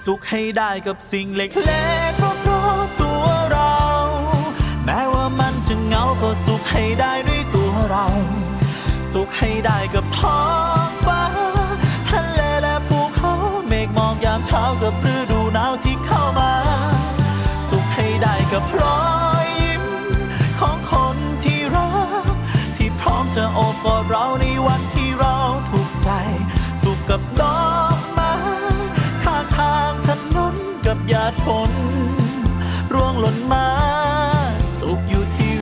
สุขให้ได้กับสิ่งเล็กๆรอบๆตัวเราแม้ว่ามันจะเหงาก็สุขให้ได้ด้วยตัวเราสุขให้ได้กับท้องฟ้าทะเลและภูเขาเมฆหมอกยามเช้ากับฤดูหนาวที่เข้ามาสุขให้ได้กับร้